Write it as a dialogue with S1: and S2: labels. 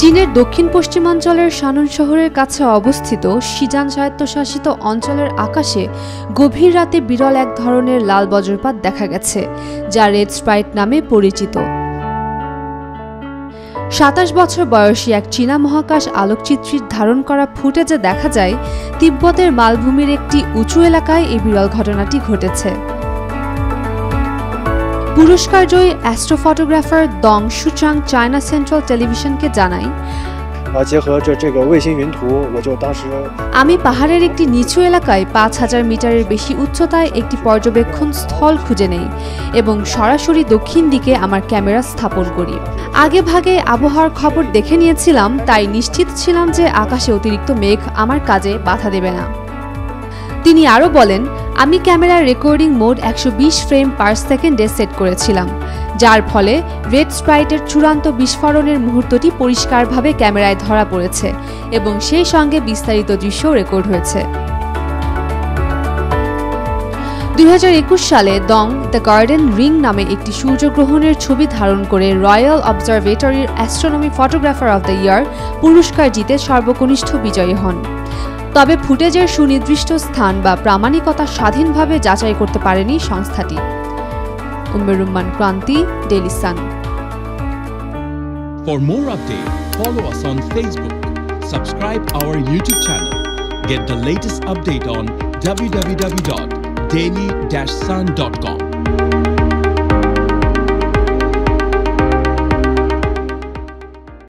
S1: চীনের দক্ষিণ পশ্চিমাঞ্চলের শানন শহরের কাছে অবস্থিত শিজান স্বায়ত্তশাসিত অঞ্চলের আকাশে গভীর রাতে বিরল এক ধরনের লাল বজ্রপাত দেখা গেছে, যা রেড স্প্রাইট নামে পরিচিত। ২৭ বছর বয়সী এক চীনা মহাকাশ আলোকচিত্রীর ধারণ করা ফুটেজে দেখা যায় তিব্বতের মালভূমির একটি উঁচু এলাকায় এই বিরল ঘটনাটি ঘটেছে। পুরস্কারজয়ী অ্যাস্ট্রোফটোগ্রাফার দং শুচাং চায়না সেন্ট্রাল টেলিভিশনকে জানায়, আমি পাহাড়ের একটি নিচু এলাকায় ৫,০০০ মিটারের বেশি উচ্চতায় একটি পর্যবেক্ষণ স্থল খুঁজে নেই এবং সরাসরি দক্ষিণ দিকে আমার ক্যামেরা স্থাপন করি। আগে ভাগে আবহাওয়ার খবর দেখে নিয়েছিলাম, তাই নিশ্চিত ছিলাম যে আকাশে অতিরিক্ত মেঘ আমার কাজে বাধা দেবে না। তিনি আরও বলেন, আমি ক্যামেরার রেকর্ডিং মোড ১২০ ফ্রেম পার সেকেন্ডে সেট করেছিলাম, যার ফলে রেড স্প্রাইটের চূড়ান্ত বিস্ফোরণের মুহূর্তটি পরিষ্কারভাবে ক্যামেরায় ধরা পড়েছে এবং সেই সঙ্গে বিস্তারিত দৃশ্য রেকর্ড হয়েছে। ২০২১ সালে দং দ্য গার্ডেন রিং নামে একটি সূর্যগ্রহণের ছবি ধারণ করে রয়্যাল অবজারভেটরির astronomy photographer of the year পুরস্কার জিতে সর্বকনিষ্ঠ বিজয়ী হন। তবে ফুটেজের সুনির্দিষ্ট স্থান বা প্রামাণিকতা স্বাধীনভাবে যাচাই করতে পারেনি সংস্থাটি। উম্মেরুম্মান ক্রান্তি, Daily Sun.
S2: For more updates, follow us on Facebook, subscribe our YouTube channel, get the latest update on www.daily-sun.com.